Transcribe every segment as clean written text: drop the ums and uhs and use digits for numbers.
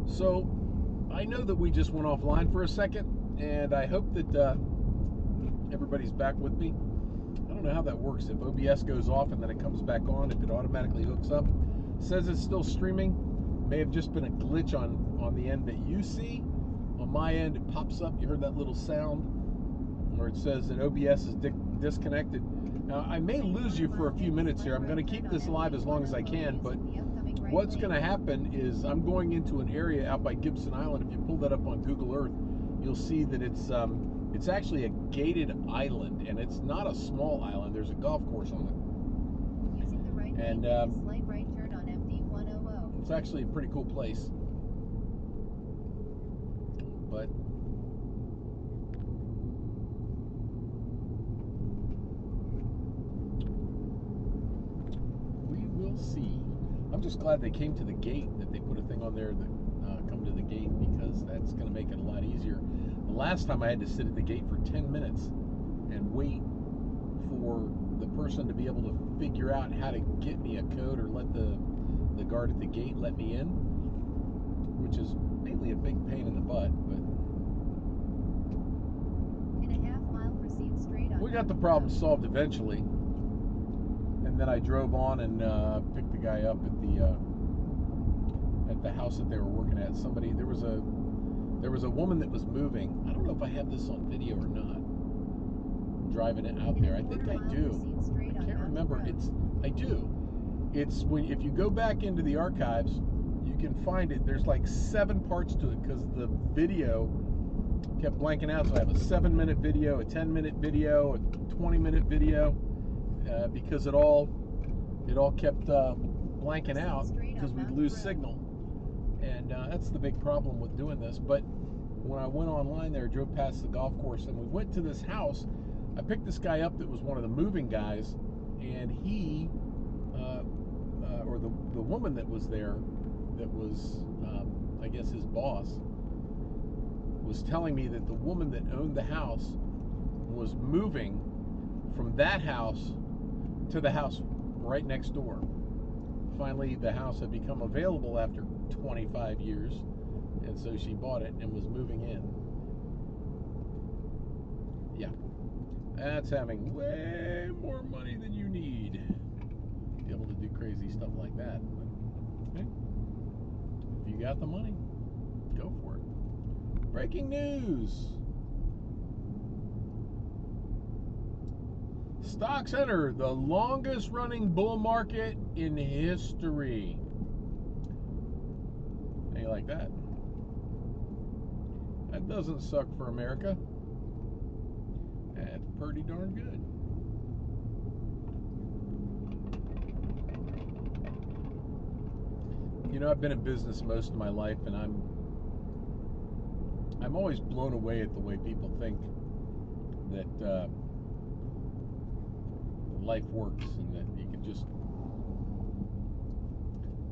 So, I know that we just went offline for a second, and I hope that everybody's back with me. I don't know how that works. If OBS goes off and then it comes back on, if it automatically hooks up. It says it's still streaming. May have just been a glitch on the end that you see. On my end, it pops up. You heard that little sound where it says that OBS is disconnected. Now, I may lose you for a few minutes here. I'm going to keep this live as long as I can, but what's going to happen is I'm going into an area out by Gibson Island. If you pull that up on Google Earth, you'll see that it's actually a gated island, and it's not a small island. There's a golf course on it. Using the right And slight right turn on FD 100. it's actually a pretty cool place. But we will see. I'm just glad they came to the gate, that they put a thing on there that come to the gate, because that's going to make it a lot easier. The last time I had to sit at the gate for 10 minutes and wait for the person to be able to figure out how to get me a code or let the guard at the gate let me in, which is mainly a big pain in the butt. But in a half mile, proceed straight on. we got the problem solved eventually, and then I drove on and picked the guy up at the house that they were working at. There was a woman that was moving. I don't know if I have this on video or not. Driving it out there. I think I do. I can't remember. I do. It's if you go back into the archives, you can find it. There's like 7 parts to it because the video kept blanking out. So I have a 7-minute video, a 10-minute video, a 20-minute video, because it all kept blanking out because we'd lose signal. And that's the big problem with doing this. But when I went online there, drove past the golf course, and we went to this house. I picked this guy up that was one of the moving guys, and he, or the woman that was there, that was, I guess, his boss, was telling me that the woman that owned the house was moving from that house to the house right next door. Finally, the house had become available after 25 years, and so she bought it and was moving in. Yeah, that's having way more money than you need to be able to do crazy stuff like that. But, hey, if you got the money, go for it. Breaking news. Stocks enter the longest running bull market in history. How you like that? That doesn't suck for America. That's pretty darn good. You know, I've been in business most of my life, and I'm always blown away at the way people think that life works, and that you can just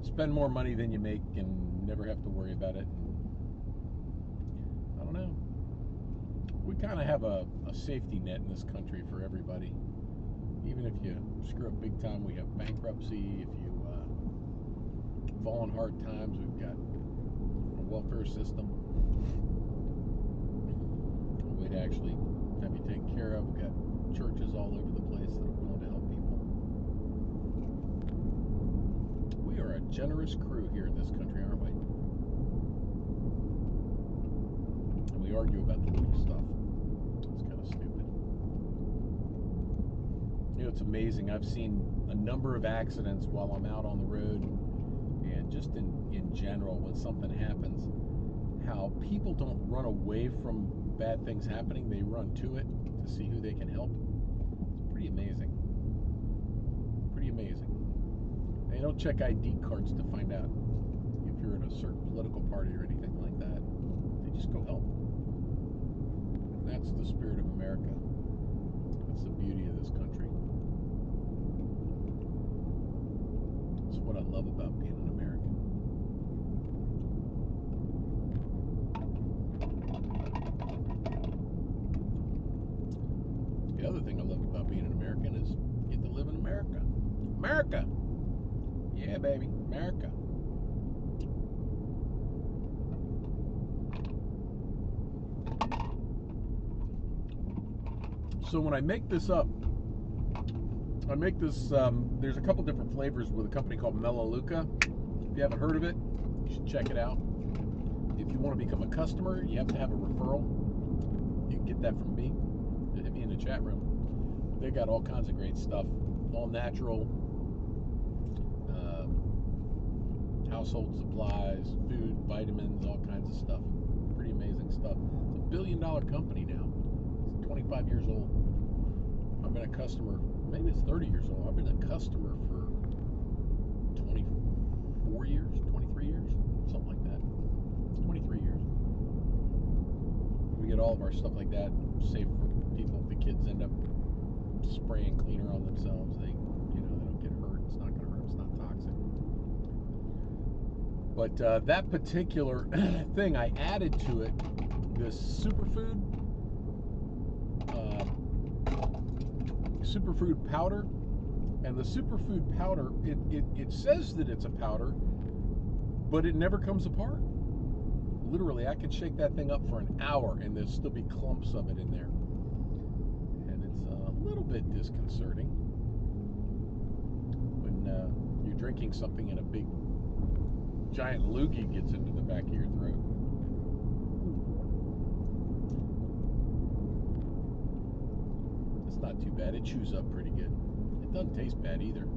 spend more money than you make and never have to worry about it. I don't know. We kind of have a safety net in this country for everybody. Even if you screw up big time, we have bankruptcy. If you fall in hard times, we've got a welfare system, a way to actually have you taken care of. We've got churches all over the place that are willing to help people. We are a generous crew here in this country, aren't we? And we argue about the little stuff. It's kind of stupid. You know, it's amazing. I've seen a number of accidents while I'm out on the road, and just in general, when something happens, how people don't run away from bad things happening. They run to it to see who they can help. It's pretty amazing. Pretty amazing. They don't check ID cards to find out if you're in a certain political party or anything like that. They just go help. And that's the spirit of America. That's the beauty of this country. It's what I love about being an American. The other thing I love about being an American is you get to live in America. America! Yeah, baby, America. So when I make this up, I make this, there's a couple different flavors with a company called Melaleuca. If you haven't heard of it, you should check it out. If you want to become a customer, you have to have a referral. You can get that from me. Hit me in the chat room. They got all kinds of great stuff, all natural, household supplies, food, vitamins, all kinds of stuff. Pretty amazing stuff. It's a $1 billion company now. It's 25 years old. I've been a customer, maybe it's 30 years old. I've been a customer for 24 years, 23 years, something like that. 23 years. We get all of our stuff like that safe for people. If the kids end up spraying cleaner on themselves, they don't get hurt. It's not going to hurt them. It's not toxic. But that particular thing, I added to it this superfood powder. And the superfood powder, it says that it's a powder, but it never comes apart. Literally, I could shake that thing up for an hour and there'll still be clumps of it in there. And it's a little bit disconcerting when you're drinking something and a big giant loogie gets into the back of your throat. It's not too bad. It chews up pretty good. It doesn't taste bad either.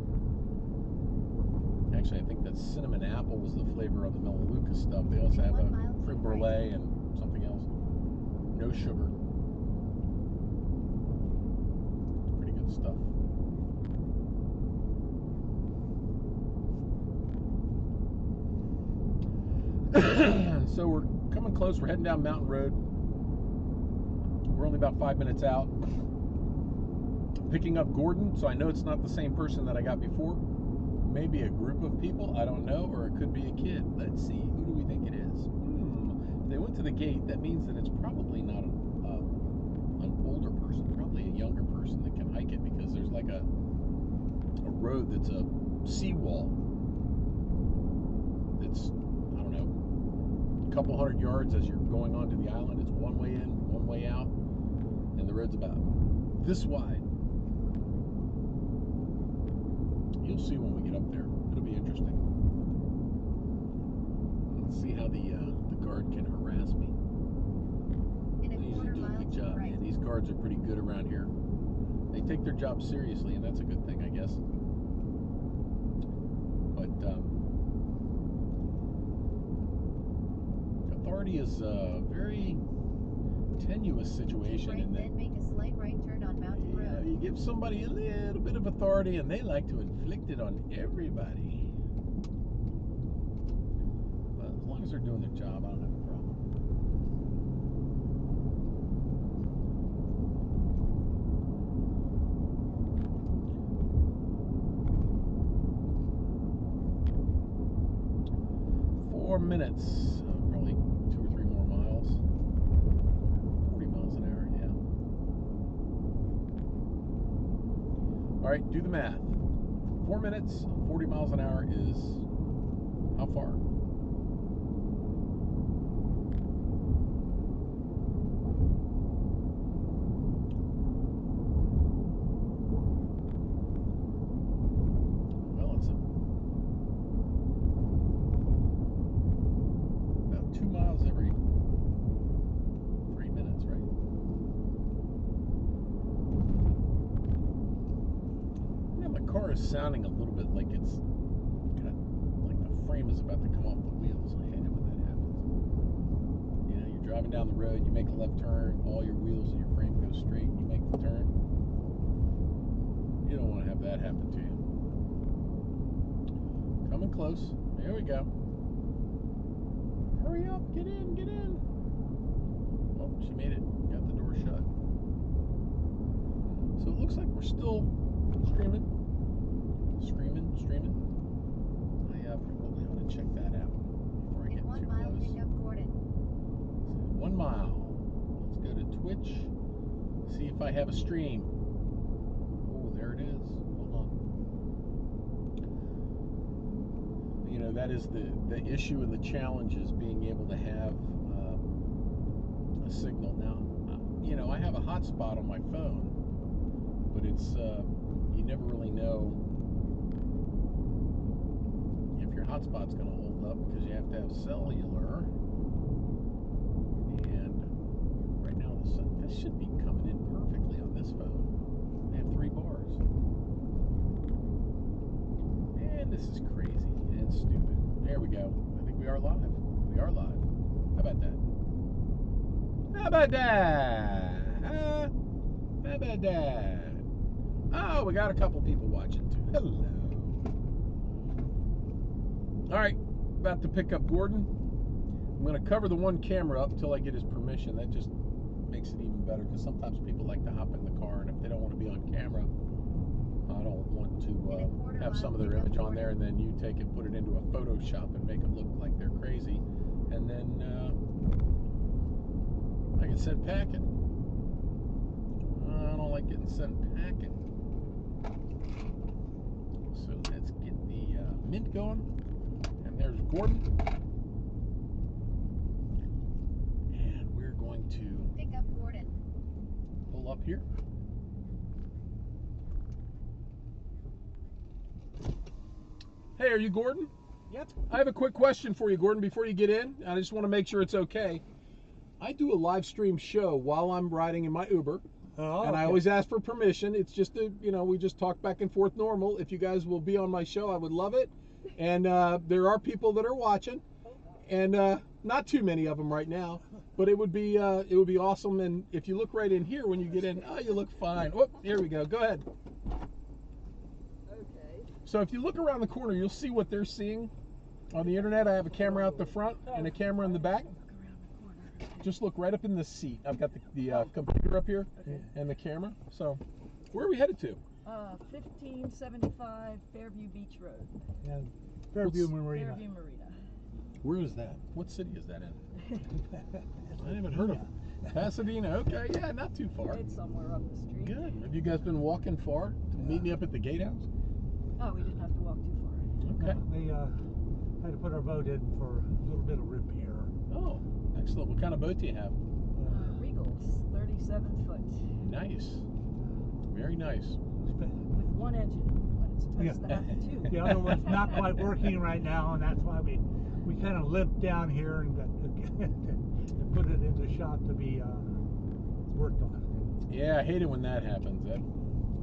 Actually, I think that cinnamon apple was the flavor of the Melaleuca stuff. They also have a creme brulee and something else. No sugar. It's pretty good stuff. So we're coming close. We're heading down Mountain Road. We're only about 5 minutes out. Picking up Gordon, so I know it's not the same person that I got before. Maybe a group of people, I don't know, or it could be a kid. Let's see, who do we think it is? If they went to the gate, that means that it's probably not an older person, probably a younger person that can hike it, because there's like a road that's a seawall. It's, I don't know, a couple hundred yards as you're going onto the island. It's one way in, one way out, and the road's about this wide. You'll see when we get up there. It'll be interesting. Let's see how the guard can harass me. They usually do a good job, man. These guards are pretty good around here. They take their job seriously, and that's a good thing, I guess. But authority is a very tenuous situation in that. Then make a slight right turn on Mountain Road. You give somebody a little bit of authority and they like to inflict it on everybody. Well, as long as they're doing their job, I don't have a problem. Four minutes, probably 2 or 3 more miles. 40 miles an hour, yeah. All right, do the math. 4 minutes, 40 miles an hour is how far? Well, it's about 2 miles every 3 minutes, right? My car is sounding a little bit like it's got, like the frame is about to come off the wheels. I hate it when that happens. You know, you're driving down the road, you make a left turn, all your wheels and your frame go straight, you make the turn. You don't want to have that happen to you. Coming close. There we go. Hurry up, get in, get in. Oh, she made it. Got the door shut. So it looks like we're still streaming. I probably ought to check that out before I get too close. 1 mile, pick up Gordon. 1 mile. Let's go to Twitch. See if I have a stream. Oh, there it is. Hold on. that is the issue and the challenge is being able to have a signal. Now, I have a hotspot on my phone, but it's you never really know if your hotspot's going to hold up because you have to have cellular. And right now, this should be coming in perfectly on this phone. I have 3 bars. Man, this is crazy and stupid. There we go. I think we are live. We are live. How about that? How about that? Huh? How about that? Oh, we got a couple people watching too. Hello. All right, about to pick up Gordon. I'm going to cover the one camera up until I get his permission. That just makes it even better because sometimes people like to hop in the car, and if they don't want to be on camera, I don't want to have some of their image on there, and then you take it, put it into a Photoshop, and make them look like they're crazy, and then I get sent packing. I don't like getting sent packing. So let's get the mint going, and there's Gordon, and we're going to Pick up Gordon. pull up here. Hey, are you Gordon? Yep. I have a quick question for you, Gordon, before you get in. I just want to make sure it's okay. I do a live stream show while I'm riding in my Uber, and I always ask for permission. It's just we just talk back and forth normal. If you guys will be on my show, I would love it. And there are people that are watching, and not too many of them right now, but it would be awesome. And if you look right in here when you get in, you look fine. Oh, here we go. Go ahead. So if you look around the corner, you'll see what they're seeing on the internet. I have a camera out the front and a camera in the back. Just look right up in the seat. I've got the computer up here and the camera. So where are we headed to? 1575 Fairview Beach Road. And Fairview Marina. Fairview Marina. Where is that? What city is that in? I haven't heard of it. Pasadena. Okay, yeah, not too far. It's somewhere up the street. Good. Have you guys been walking far to meet me up at the gatehouse? Oh, we didn't have to walk too far. Okay. We had to put our boat in for a little bit of repair. Oh, excellent. What kind of boat do you have? Regals, 37 foot. Nice. Very nice. With one engine, when it's supposed to have two. The other one's not quite working right now, and that's why we kind of limped down here and got to put it in the shop to be worked on. Yeah, I hate it when that happens.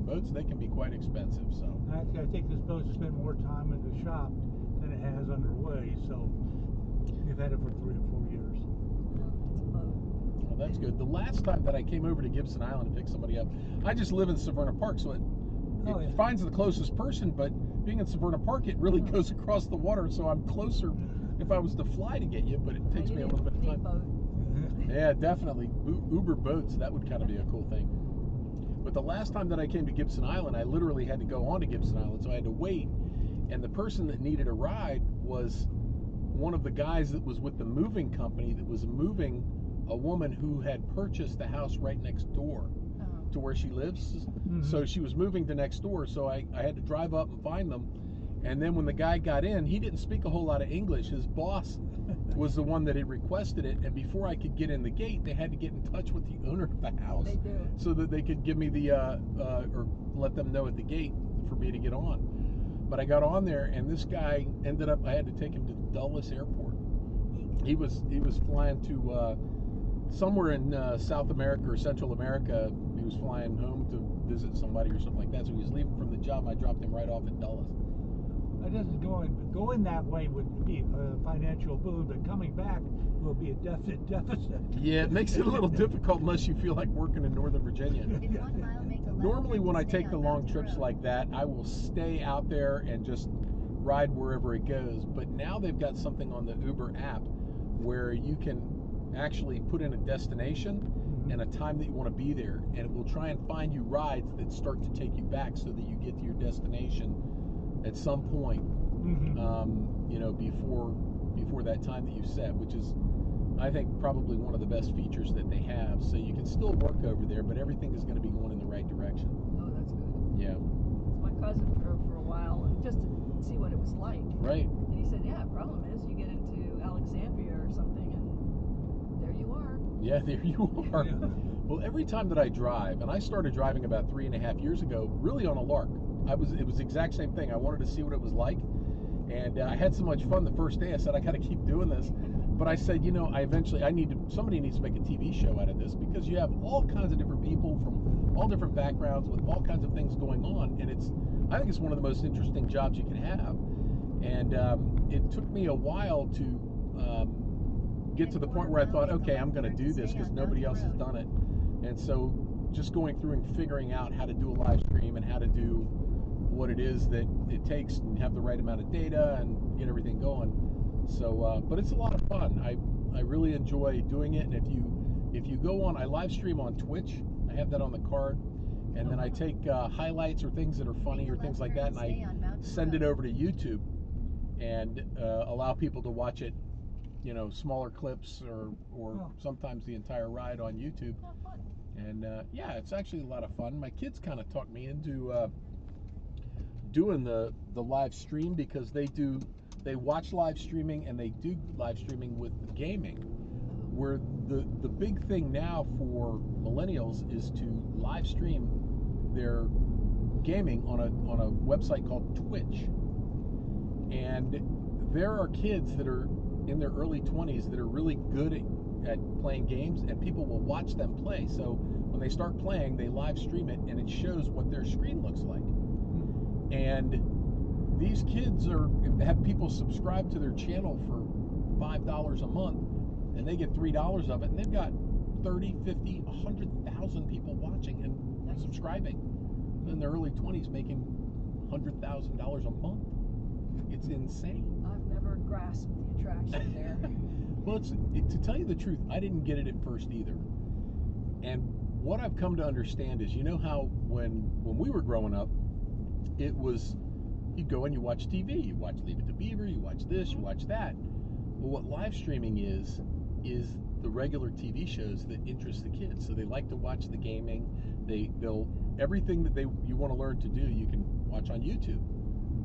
Boats, they can be quite expensive. So Actually, I think this boat's spent more time in the shop than it has underway, so we've had it for 3 or 4 years. No, it's a boat. well, that's good. The last time that I came over to Gibson Island to pick somebody up, I just live in Severna Park, so it finds the closest person, but being in Severna Park, it really goes across the water, so I'm closer if I was to fly to get you, but it takes me a little bit of time. Boat. Yeah, definitely. Uber boats, that would kind of be a cool thing. But the last time that I came to Gibson Island, I literally had to go on to Gibson Island, so I had to wait. And the person that needed a ride was one of the guys that was with the moving company that was moving a woman who had purchased the house right next door to where she lives. Mm-hmm. So she was moving to next door, so I had to drive up and find them. And then when the guy got in, he didn't speak a whole lot of English. His boss was the one that had requested it, and before I could get in the gate, they had to get in touch with the owner of the house They do. so that they could give me the or let them know at the gate for me to get on. But I got on there, and this guy ended up, I had to take him to Dulles Airport. He was flying to somewhere in South America or Central America. He was flying home to visit somebody or something like that, so he was leaving from the job. I dropped him right off at Dulles. It isn't going that way would be a financial boon, but coming back will be a deficit. Yeah, it makes it a little difficult unless you feel like working in Northern Virginia. In 1 mile, make a left Normally turn when to I stay take on the long Mountain trips Road. like that, I will stay out there and just ride wherever it goes. But now they've got something on the Uber app where you can actually put in a destination and a time that you want to be there, and it will try and find you rides that start to take you back so that you get to your destination at some point, before that time that you set, which is, I think, probably one of the best features that they have. So you can still work over there, but everything is going to be going in the right direction. Oh, that's good. Yeah. My cousin drove for a while, and just to see what it was like. Right. And he said, yeah, problem is you get into Alexandria or something and there you are. Yeah, there you are. Yeah. Well, every time that I drive, and I started driving about 3.5 years ago, really on a lark. It was the exact same thing. I wanted to see what it was like, and I had so much fun the first day. I said I got to keep doing this, but I said, somebody needs to make a TV show out of this, because you have all kinds of different people from all different backgrounds with all kinds of things going on, and I think it's one of the most interesting jobs you can have. And it took me a while to get to the point where I thought, okay, I'm going to do this because nobody else has done it. And so just going through and figuring out how to do a live stream and how to do what it is that it takes and have the right amount of data and get everything going. So, but it's a lot of fun. I really enjoy doing it. And if you go on, I live stream on Twitch. I have that on the card. And then I take highlights or things that are funny or things like that, and I send it over to YouTube and allow people to watch it, smaller clips or sometimes the entire ride on YouTube. Oh, fun. And yeah, it's actually a lot of fun. My kids kind of talked me into doing the live stream, because they watch live streaming and they do live streaming with gaming, where the big thing now for millennials is to live stream their gaming on a website called Twitch. And there are kids that are in their early 20s that are really good at playing games, and people will watch them play. So when they start playing, they live stream it, and it shows what their screen looks like. And these kids have people subscribe to their channel for $5 a month, and they get $3 of it, and they've got 30, 50, 100,000 people watching and subscribing in their early 20s, making $100,000 a month. It's insane. I've never grasped the attraction there. Well, to tell you the truth, I didn't get it at first either. And what I've come to understand is, how when we were growing up, it was, you go and you watch TV, you watch Leave It to Beaver, you watch this, you watch that. Well, what live streaming is the regular TV shows that interest the kids. So they like to watch the gaming. They'll everything that you want to learn to do, you can watch on YouTube.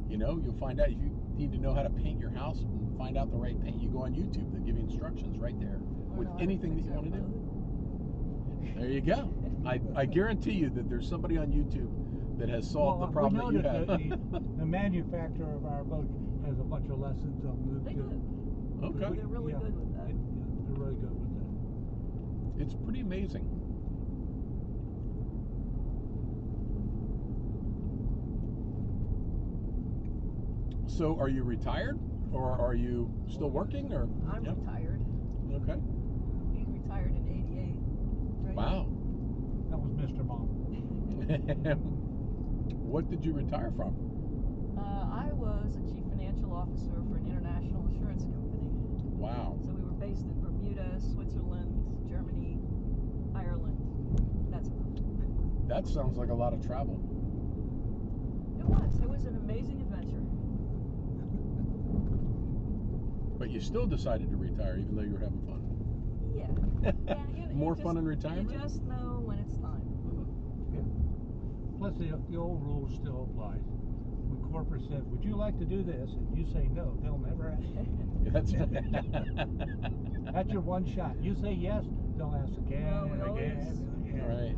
You'll find out if you need to know how to paint your house and find out the right paint. You go on YouTube. They give you instructions right there with anything that you want to do. There you go. I guarantee you that there's somebody on YouTube that has solved the problem that you have. The manufacturer of our boat has a bunch of lessons on YouTube. They do. Okay. They're really good with that. They're really good with that. It's pretty amazing. So, are you retired, or are you still working, or? I'm retired. Okay. He's retired in '88. Right? Wow. That was Mr. Mom. What did you retire from? I was a chief financial officer for an international insurance company. Wow. So we were based in Bermuda, Switzerland, Germany, Ireland. That's about. That sounds like a lot of travel. It was. It was an amazing adventure. But you still decided to retire, even though you were having fun. Yeah. More fun in retirement? You just know when it's time. Plus, the old rules still apply. When corporate says, "Would you like to do this?" and you say no, they'll never ask you. That's That's your one shot. You say yes, they'll ask again and again and again. Right.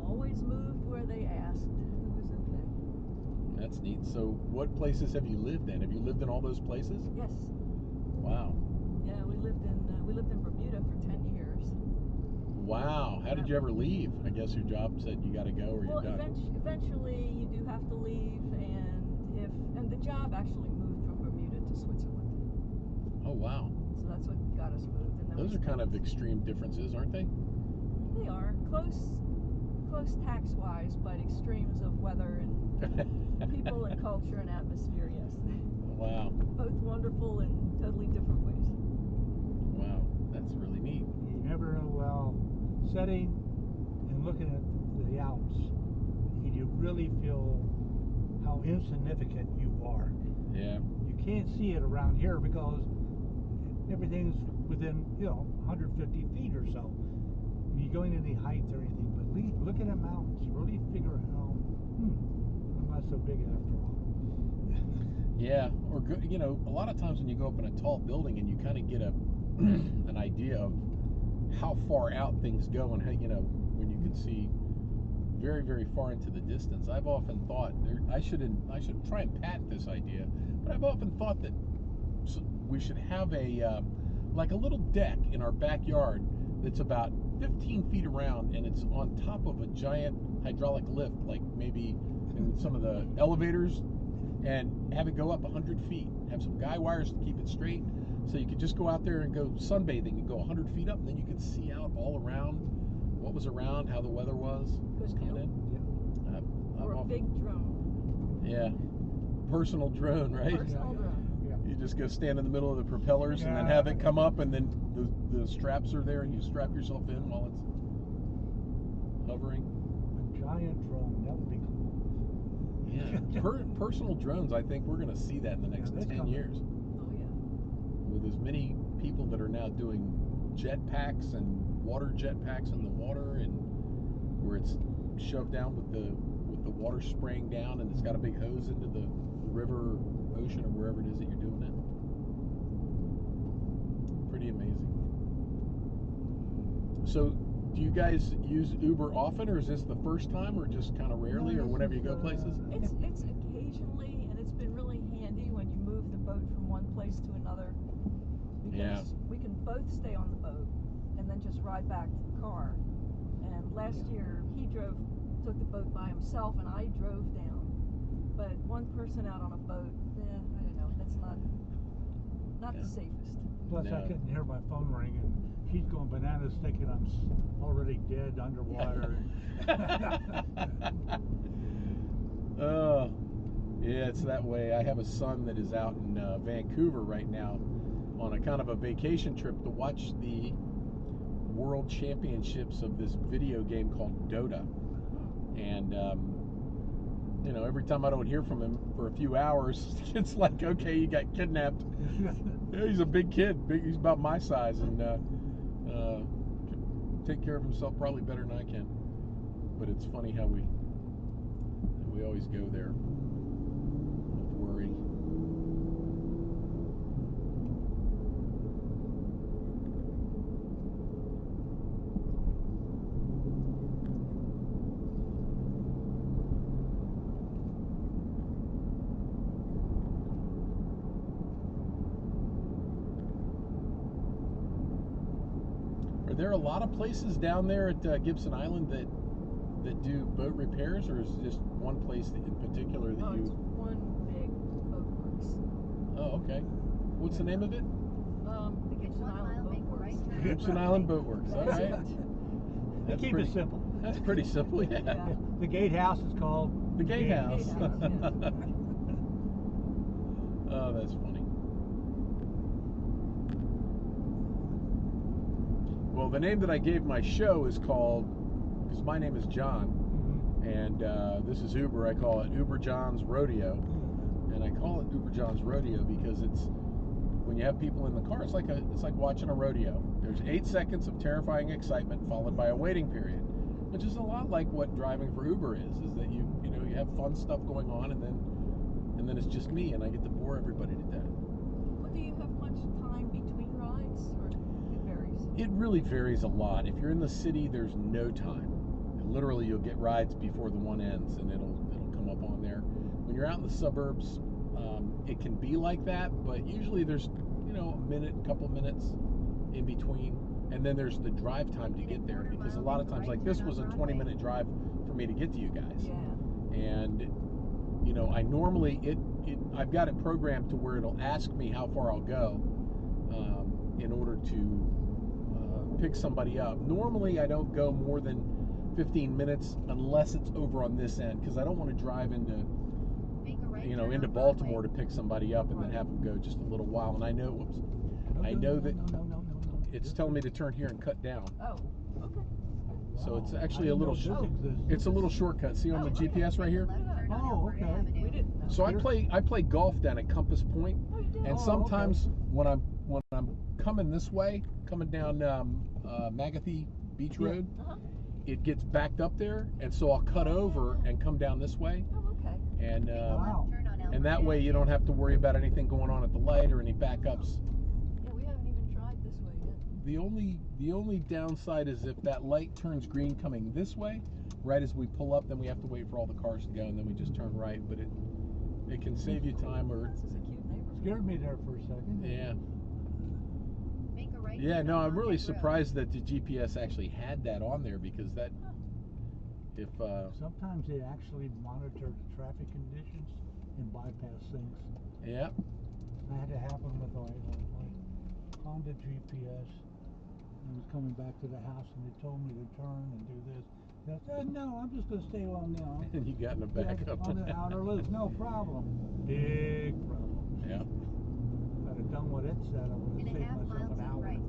Always moved where they asked. It was okay. That's neat. So, what places have you lived in? Have you lived in all those places? Yes. Wow. Yeah, we lived in Bermuda for 10 years. Wow. How did you ever leave? I guess your job said you got to go, or Well, you're done. eventually you do have to leave, and the job actually moved from Bermuda to Switzerland. Oh, wow. So that's what got us moved. And then Those we are kind of spent- extreme differences, aren't they? They are close tax-wise, but extremes of weather and people and culture and atmosphere. Yes. Wow. Both wonderful in totally different ways. Wow. That's really neat. You never know, well, setting and looking at the Alps, you really feel how insignificant you are. Yeah. You can't see it around here because everything's within, 150 feet or so. You go into any heights or anything, but look at the mountains. Really figure out, I'm not so big after all. Yeah, or you know, a lot of times when you go up in a tall building and you kind of get a an idea of how far out things go, and how, you know, when you can see very, very far into the distance. I've often thought I should try and patent this idea, but I've often thought that we should have a like a little deck in our backyard that's about 15 feet around, and it's on top of a giant hydraulic lift, like maybe in some of the elevators, and have it go up 100 feet. Have some guy wires to keep it straight, so you could just go out there and go sunbathing and go 100 feet up, and then you could see out all around what was around, how the weather was coming in. Or a big drone. Yeah, personal drone, right? Personal drone. You just go stand in the middle of the propellers and then have it come up, and then the straps are there, and you strap yourself in while it's hovering. A giant drone, that would be cool. Yeah, personal drones. I think we're going to see that in the next 10 years. Oh yeah. With as many people that are now doing jetpacks and water jetpacks in the water, and where it's shoved down with the water spraying down, and it's got a big hose into the river or ocean or wherever it is that you're doing it. Pretty amazing. So, do you guys use Uber often, or is this the first time, or just kind of rarely, or whenever you go places? It's occasionally, and it's been really handy when you move the boat from one place to another, because we can both stay on the boat and then just ride back to the car. And last year he took the boat by himself, and I drove down. But one person out on a boat, I don't know, that's not the safest. Plus, I couldn't hear my phone ring, and she's going bananas thinking I'm already dead underwater. Yeah, it's that way. I have a son that is out in Vancouver right now on a kind of a vacation trip to watch the World Championships of this video game called Dota. And you know, every time I don't hear from him for a few hours, it's like, okay, you got kidnapped. Yeah, he's a big kid. He's about my size, and can take care of himself probably better than I can. But it's funny how we always go there with worry. Are there a lot of places down there at Gibson Island that do boat repairs, or is it just one place in particular that It's one big boat works. Oh, okay. What's the name of it? The Gibson Island Boat Works. Gibson Island Boat Works. All right. They keep it simple. That's pretty simple, yeah. The gatehouse is called The gatehouse. Gatehouse, yes. Oh, that's funny. Well, the name that I gave my show is called, because my name is John, and this is Uber. I call it Uber John's Rodeo, and I call it Uber John's Rodeo because it's when you have people in the car, it's like watching a rodeo. There's 8 seconds of terrifying excitement followed by a waiting period, which is a lot like what driving for Uber is that you have fun stuff going on, and then it's just me, and I get to bore everybody to death. Well, do you have much time between rides, or it varies? It really varies a lot. If you're in the city, there's no time. And literally, you'll get rides before the one ends, and it'll come up on there. When you're out in the suburbs, it can be like that, but usually there's a minute, couple minutes in between, and then there's the drive time to get there, because a lot of times, like this was a 20-minute drive for me to get to you guys. Yeah. And I normally I've got it programmed to where it'll ask me how far I'll go in order to pick somebody up. Normally I don't go more than 15 minutes unless it's over on this end, because I don't want to drive into Baltimore to pick somebody up and then have them go just a little while. And I know that it's telling me to turn here and cut down. Oh, okay. So it's actually a little shortcut. See on the GPS right here? Oh, okay. We didn't know. So I play golf down at Compass Point, Oh, you did? and sometimes when I'm coming this way, coming down Magathy Beach Road, it gets backed up there, and so I'll cut over and come down this way, Oh, okay. and And that way you don't have to worry about anything going on at the light or any backups. Yeah, we haven't even tried this way yet. The only downside is if that light turns green coming this way, right as we pull up, then we have to wait for all the cars to go, and then we just turn right. But it can save you time, or This is a cute neighborhood. Scared me there for a second. yeah. Make a right Yeah, turn no, on I'm really Longhead Road. surprised that the GPS actually had that on there, because that if Sometimes they actually monitor the traffic conditions and bypass things. yeah. I had to happen with my Honda GPS. I was coming back to the house and they told me to turn and do this. And I said, no, I'm just going to stay on now. And you got in a Yeah, backup. on the outer loop, no problem. Big problem. Yeah. If I'd have done what it said, I would In have a saved half myself mile an to the hour. right.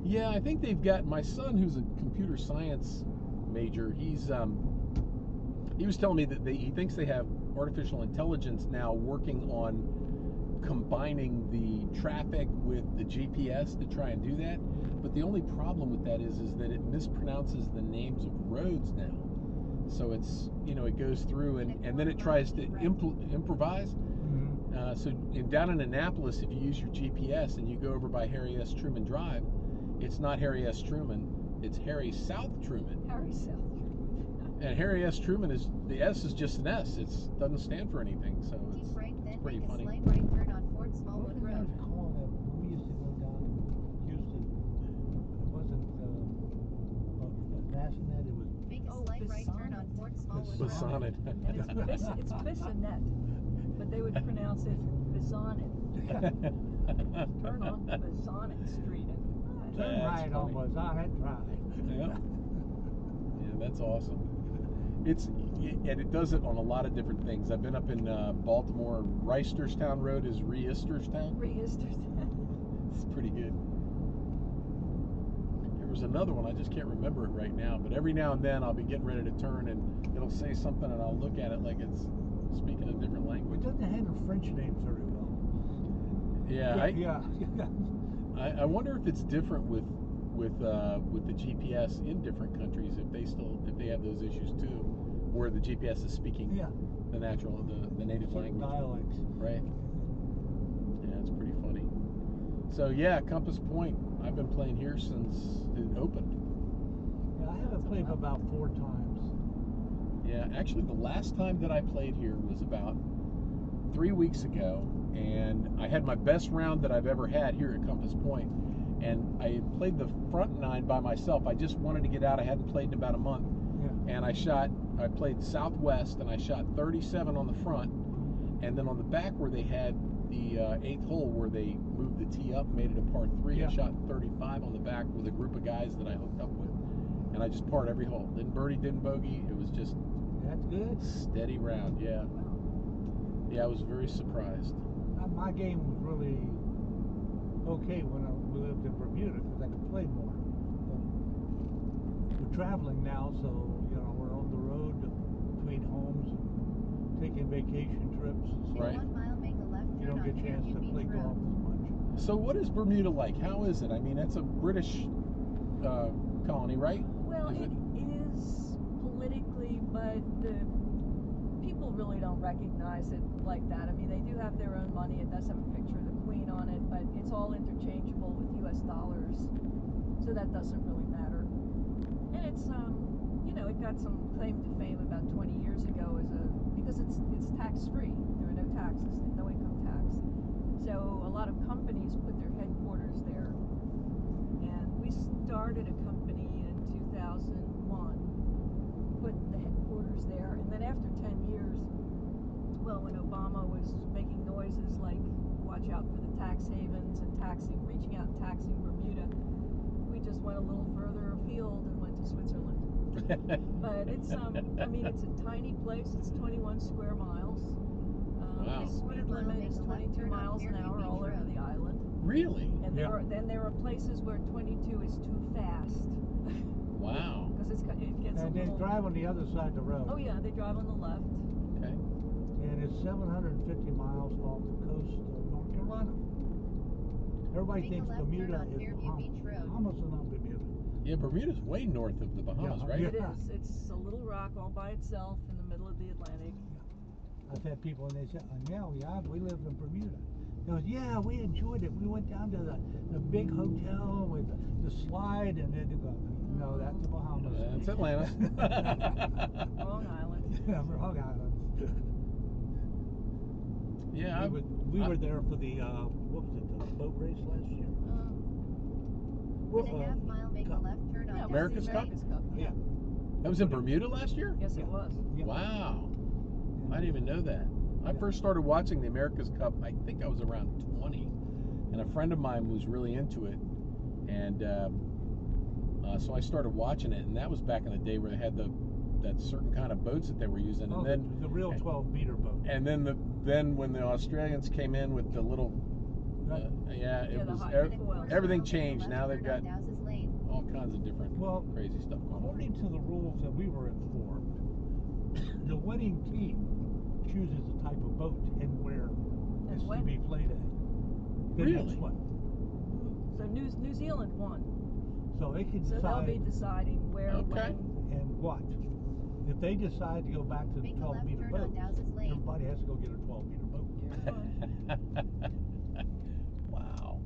Yeah, I think they've got my son, who's a computer science major. He was telling me that he thinks they have artificial intelligence now working on combining the traffic with the GPS to try and do that. But the only problem with that is that it mispronounces the names of roads now. So it's, it goes through and then it tries to improvise. Mhm. So down in Annapolis, if you use your GPS and you go over by Harry S. Truman Drive, it's not Harry S. Truman, it's Harry South Truman. Harry South. And Harry S. Truman the S is just an S. It doesn't stand for anything. So Keep it's right, then pretty make a funny. slight right turn on Fort What Smallwood did I Road. call that? We used to go down in Houston. It wasn't Bassinet, it was Make a Oh, slight right turn on Bissonnet. Fort Smallwood Road. Bissonnet. And it's Bissonnet, but they would pronounce it Bissonnet. Turn on Bissonnet Street and turn That's right on funny. Bissonnet Drive. Yeah. Yeah, that's awesome. And it does it on a lot of different things. I've been up in Baltimore. Reisterstown Road is Reisterstown. It's pretty good. There was another one, I just can't remember it right now, but every now and then I'll be getting ready to turn and it'll say something and I'll look at it like it's speaking a different It language. doesn't handle French names very well. Yeah, Yeah. I wonder if it's different with the GPS in different countries, if they have those issues too, where the GPS is speaking Yeah. the native Certain language. dialects. Right. Yeah, it's pretty funny. So yeah, Compass Point. I've been playing here since it opened. Yeah, I haven't played for about 4 times. Yeah, actually the last time that I played here was about 3 weeks ago, and I had my best round that I've ever had here at Compass Point. And I had played the front 9 by myself. I just wanted to get out. I hadn't played in about a month. Yeah. And I played Southwest, and I shot 37 on the front. And then on the back where they had the 8th hole where they moved the tee up, made it a par 3, Yeah. I shot 35 on the back with a group of guys that I hooked up with. And I just parred every hole. Didn't birdie, didn't bogey. It was just That's good. steady round, yeah. Yeah, I was very surprised. My game was really okay when we lived in Bermuda because I could play more. But we're traveling now, so we're on the road between homes and taking vacation trips. So Right. 1 mile, make a left you turn don't on get a chance Fairview to play Beach golf Road. as much. So what is Bermuda like? How is it? I mean, it's a British colony, right? Well, Is it is politically, but the people really don't recognize it like that. I mean, they do have their own money. It does have a picture of the Queen on it, but it's all interchangeable with U.S. dollars, so that doesn't really matter. And it's, it got some claim to fame about 20 years ago because it's tax-free. There are no taxes, no income tax. So a lot of companies put their headquarters there. And we started a company in 2001, put the headquarters there, and then after 10 years, well, when Obama was making noises like watch out for the tax havens and reaching out and taxing Bermuda, we just went a little further afield and went to Switzerland. But it's it's a tiny place. It's 21 square miles. Wow. The speed limit is 22 miles an hour all over the island. Really? And Yeah. there are places where 22 is too fast. Wow. Because it gets a And they little... drive on the other side of the road. Oh yeah, they drive on the left. Okay. And it's 750 miles off the coast of North Carolina. Everybody Make a thinks left turn Bermuda on is Fairview Bahamas. Beach Road. Bahamas is not Bermuda. Yeah, Bermuda's way north of the Bahamas, Yeah. right? Yeah. It is. It's a little rock all by itself in the middle of the Atlantic. I've had people and they said, yeah, we lived in Bermuda. They goes, yeah, we enjoyed it. We went down to the big hotel with the slide, and then they go, no, that's the Bahamas. That's Atlantis. Wrong island. Wrong island. Yeah, we were there for the what was it, the boat race last year? In a half mile, make a Cup. left turn on Yeah, America's Cup? America's Cup. Yeah. that was in Bermuda last year? Yes, it was. Yeah. Wow. Yeah. I didn't even know that. I Yeah. first started watching the America's Cup, I think I was around 20. And a friend of mine was really into it. And so I started watching it. And that was back in the day where they had that certain kind of boats that they were using. And Oh, then the real 12-meter boat. and then when the Australians came in with the little, Right. yeah, it Yeah, the was high foils. everything changed. Now they've got Dowses Lane. all kinds of different Well, crazy stuff going on. according to the rules that we were informed, the winning team chooses the type of boat and where And it's to when. be played at. The Really? next one. So New Zealand won. So they can So they'll be decide deciding where, Okay. when. and what. If they decide to go back to the Make a left 12-meter turn on boat, Dowses Lane. everybody has to go get a 12-meter boat. Wow.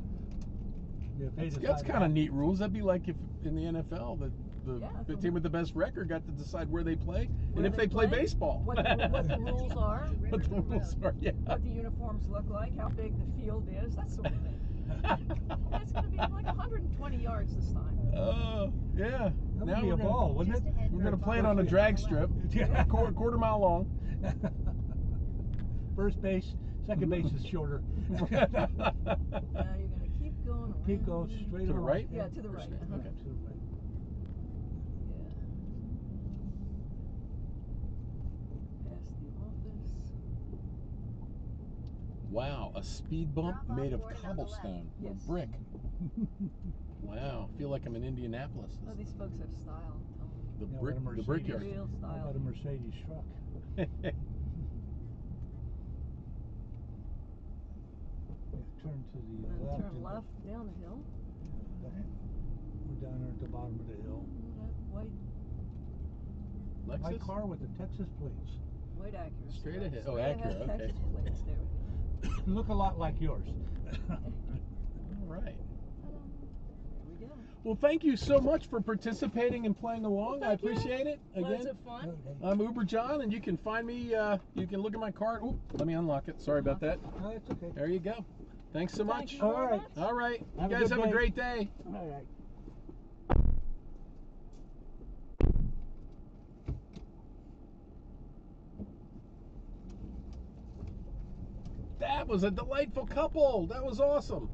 If they That's decide kind of neat rules. That'd be like if in the NFL the Yeah, team with the best record got to decide where they play Where and if they play baseball. What the rules are, What the rules are, yeah. what the uniforms look like, how big the field is, that sort of thing. And it's going to be like 120 yards this time. Yeah. That Now would be we're a gonna, ball, wouldn't Just it? ahead we're for gonna a play it ball on a turn drag the strip, left. quarter mile long. First base, second base is shorter. Now you're going to keep going around. Keep going straight To the on. right? Yeah, to the right. Straight, Uh-huh. okay. To the right. Yeah. Past the office. Wow, a speed bump Drop off made of board on the cobblestone or Yes. brick. Wow, feel like I'm in Indianapolis. Oh, these folks have style. Tell The Yeah, brick, what a the Mercedes. brickyard. Real How style. about a Mercedes truck? Yeah, turn to the And left. turn left down the hill. We're down there at the bottom of the hill. That white My Lexus? car with the Texas plates. Acura. Straight ahead. Oh, Straight Acura, ahead okay. Texas plates. There we go. Look a lot like yours. All right. Ta-da. There we go. Well, thank you so much for participating and playing along. I Thank you. appreciate it. Loads Again, of fun. I'm Uber John, and you can find me. You can look at my card. Oop, let me unlock it. Sorry about that. No, it's okay. There you go. Thanks so Thank much. you very All right. much. All right. You Have a guys good have a day. great day. All right. That was a delightful couple. That was awesome.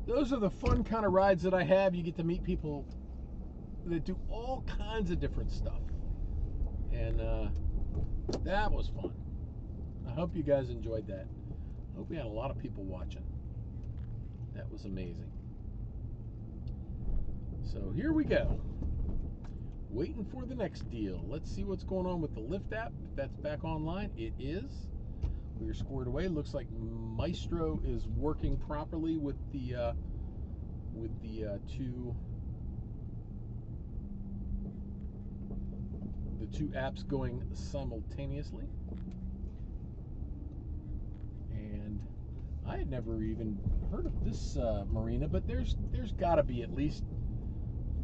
Those are the fun kind of rides that I have. You get to meet people that do all kinds of different stuff. And that was fun. I hope you guys enjoyed that. I hope we had a lot of people watching. That was amazing. So here we go. Waiting for the next deal. Let's see what's going on with the Lyft app. If that's back online, it is. We're squared away. Looks like Maestro is working properly with the two apps going simultaneously. And I had never even heard of this marina, but there's got to be at least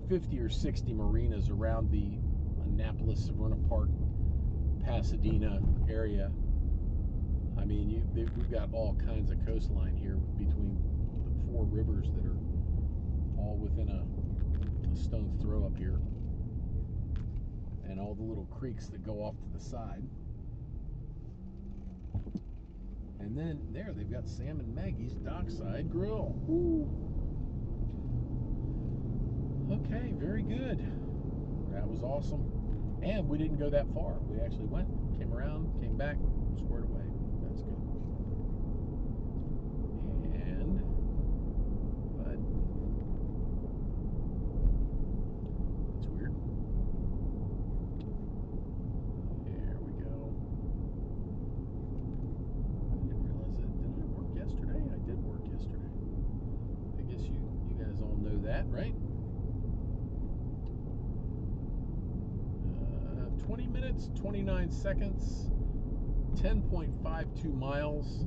50 or 60 marinas around the Annapolis, Severna Park, Pasadena area. I mean, we've got all kinds of coastline here between the four rivers that are all within a stone's throw up here, and all the little creeks that go off to the side. And then there, they've got Sam and Maggie's Dockside Grill. Woo. Okay, very good. That was awesome. And we didn't go that far. We actually went, came around, came back, squared away. That's good. And, but, it's weird. There we go. I didn't realize that. Did I work yesterday? I did work yesterday. I guess you guys all know that, right? 20 minutes, 29 seconds. 10.52 miles.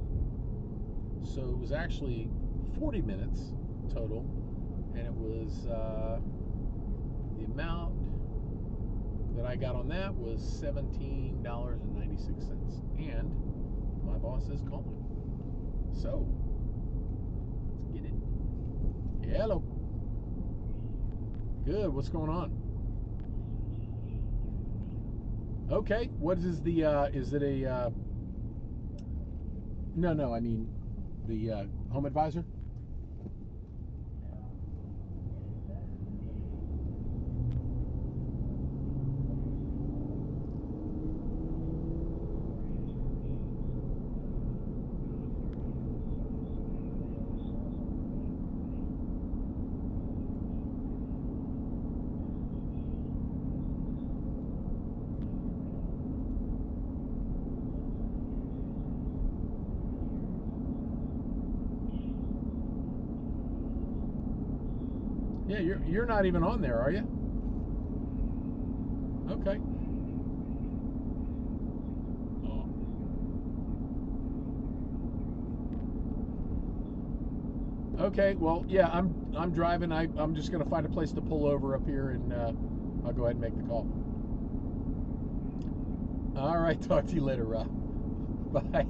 So it was actually 40 minutes total, and it was the amount that I got on that was $17.96, and my boss is calling. So let's get it. Hello. Good. What's going on? Okay. What is the? Is it a? No. I mean, the home advisor. Yeah, you're not even on there, are you? Okay. Okay. Well, yeah, I'm driving. I'm just gonna find a place to pull over up here, and I'll go ahead and make the call. All right. Talk to you later, Rob. Bye.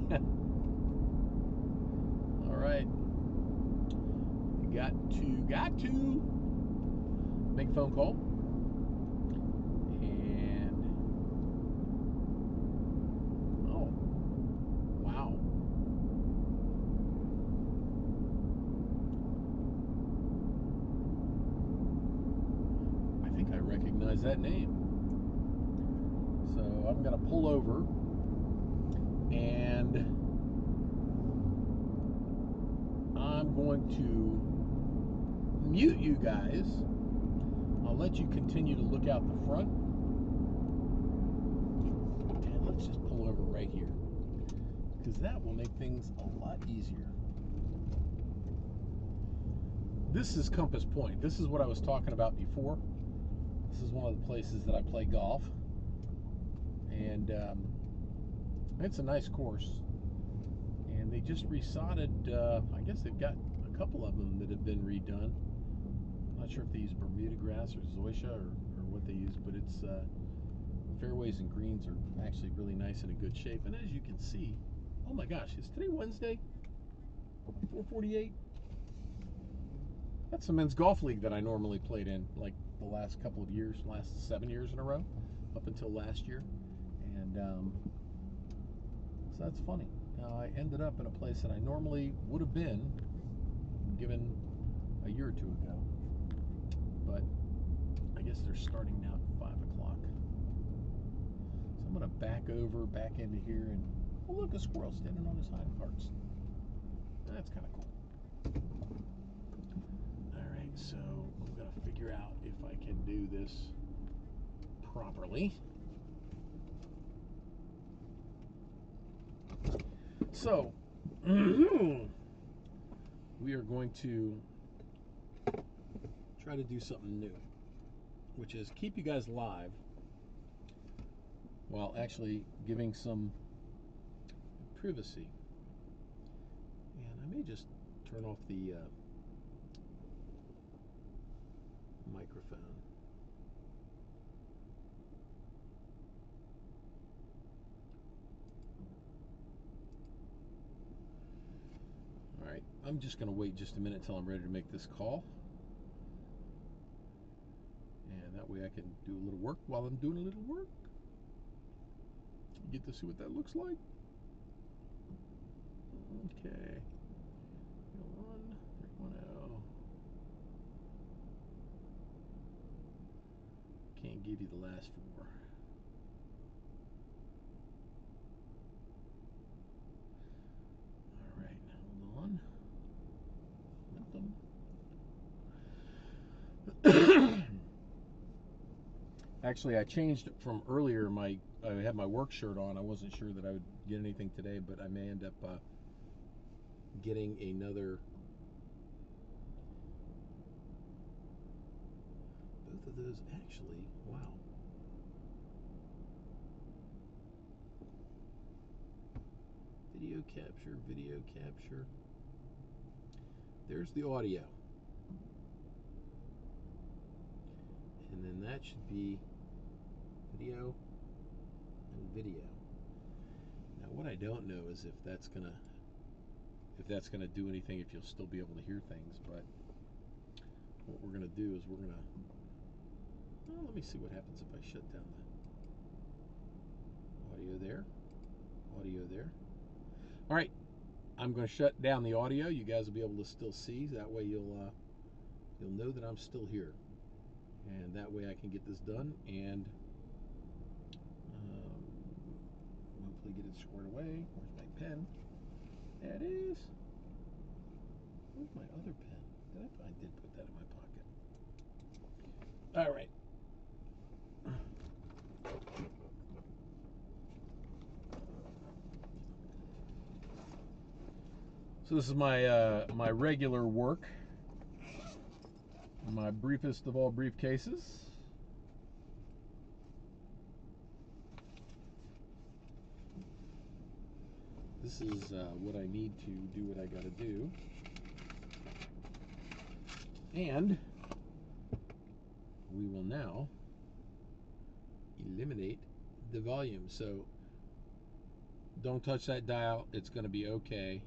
All right. Got to make a phone call. And oh, wow. I think I recognize that name. So I'm gonna pull over and I'm going to mute you guys. I'll let you continue to look out the front. And let's just pull over right here, because that will make things a lot easier. This is Compass Point. This is what I was talking about before. This is one of the places that I play golf. And it's a nice course. And they just resodded, I guess they've got a couple of them that have been redone. I'm not sure if they use Bermuda grass or zoysia or what they use, but it's fairways and greens are actually really nice and in good shape. And as you can see, oh my gosh, is today Wednesday? 4:48? That's the men's golf league that I normally played in, like the last couple of years, last 7 years in a row, up until last year. And so that's funny. Now I ended up in a place that I normally would have been given a year or two ago. But I guess they're starting now at 5 o'clock. So I'm going to back into here, and oh look, a squirrel standing on his hind parts. That's kind of cool. Alright, so I'm going to figure out if I can do this properly. So, we are going to try to do something new, which is keep you guys live while actually giving some privacy. And I may just turn off the microphone. Alright, I'm just going to wait just a minute until I'm ready to make this call. And that way I can do a little work while I'm doing a little work. You get to see what that looks like. Okay. 310. Can't give you the last 4. Alright, hold on. Actually, I changed it from earlier. I had my work shirt on. I wasn't sure that I would get anything today, but I may end up getting another. Both of those actually. Wow. Video capture, video capture. There's the audio. And then that should be video and video. Now what I don't know is if that's gonna do anything, if you'll still be able to hear things, but what we're gonna do is well, let me see what happens if I shut down the audio there. Audio there. Alright, I'm gonna shut down the audio. You guys will be able to still see. That way you'll know that I'm still here. And that way I can get this done and hopefully get it squared away. Where's my pen? There it is. Where's my other pen? I did put that in my pocket. All right. So this is my regular work. My briefest of all briefcases. This is what I need to do what I got to do. And we will now eliminate the volume. So don't touch that dial. It's going to be okay.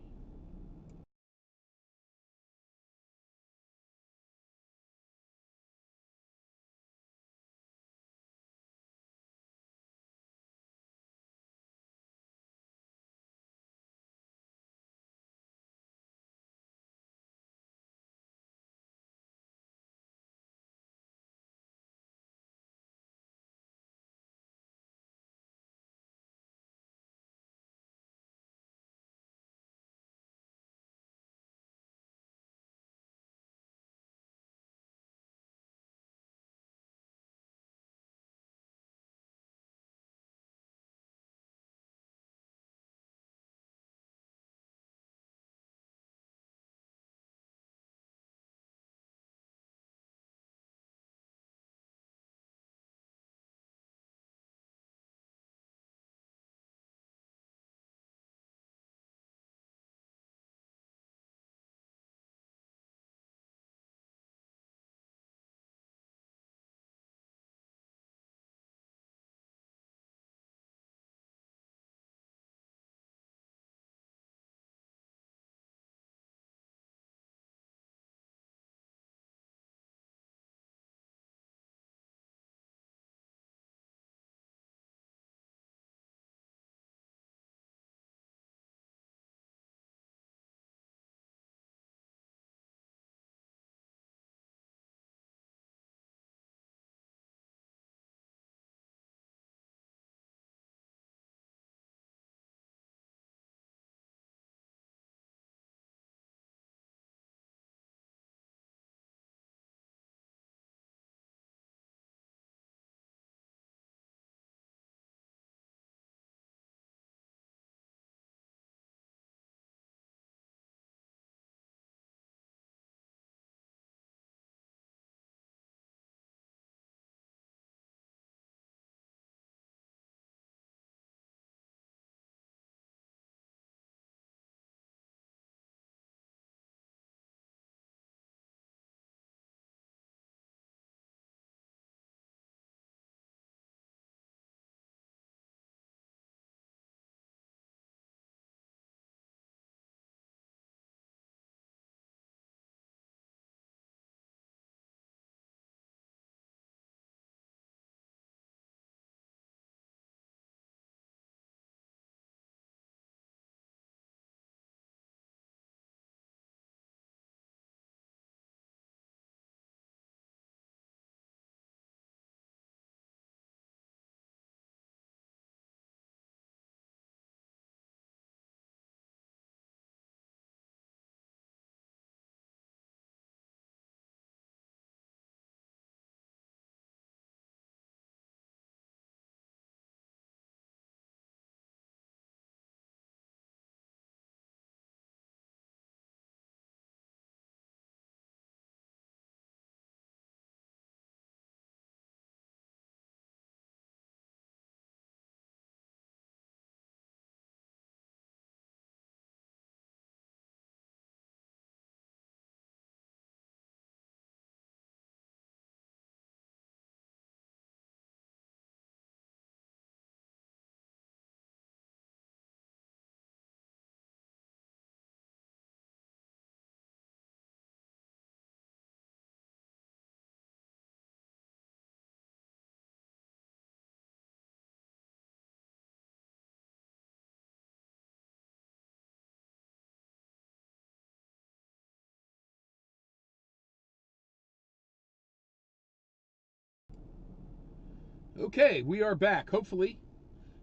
Okay, we are back. Hopefully,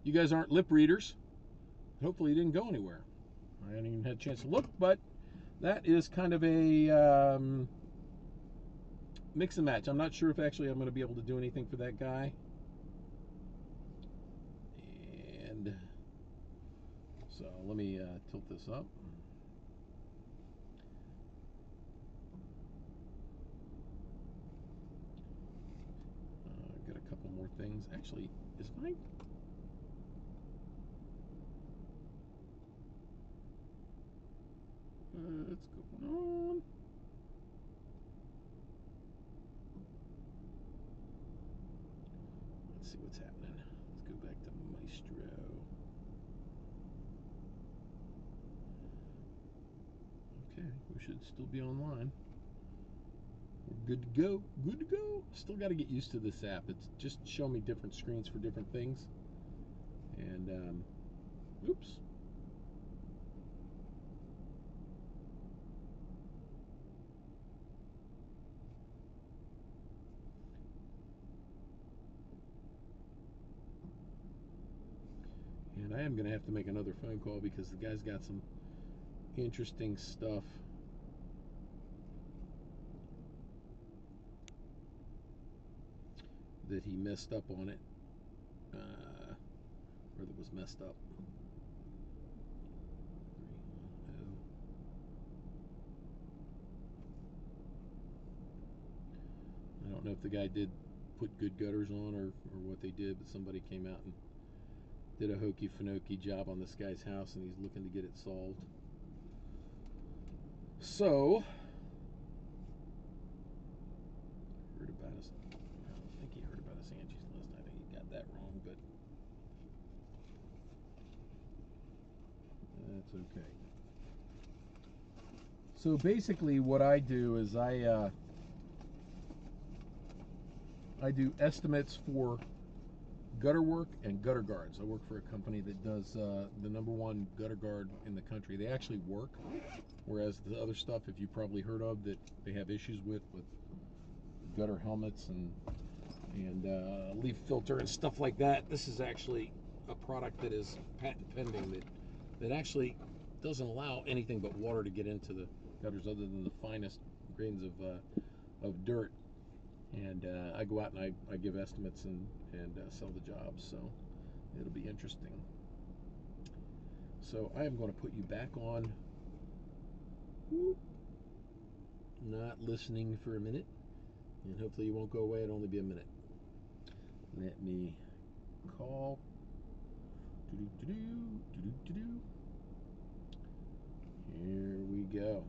you guys aren't lip readers. Hopefully, it didn't go anywhere. I haven't even had a chance to look, but that is kind of a mix and match. I'm not sure if actually I'm going to be able to do anything for that guy. And so let me tilt this up. Got a couple more things. Actually, is mine? What's going on? Let's see what's happening. Let's go back to Maestro. Okay, we should still be online. We're good to go. Good to go. Still got to get used to this app. It's just show me different screens for different things. And oops. And I am going to have to make another phone call because the guy's got some interesting stuff. That he messed up on it. Or that was messed up. 310. I don't know if the guy did put good gutters on or what they did, but somebody came out and did a hokey finokey job on this guy's house, and he's looking to get it solved. So, heard about us. I don't think he heard about us Angie's List. I think he got that wrong, but that's okay. So basically, what I do is I do estimates for gutter work and gutter guards. I work for a company that does the #1 gutter guard in the country. They actually work, whereas the other stuff, if you probably heard of, that they have issues with gutter helmets and leaf filter and stuff like that. This is actually a product that is patent pending that actually doesn't allow anything but water to get into the gutters other than the finest grains of dirt. And I go out and I give estimates and sell the jobs, so it'll be interesting. So I am going to put you back on not listening for a minute, and hopefully you won't go away. It'll only be a minute. Let me call. Here we go.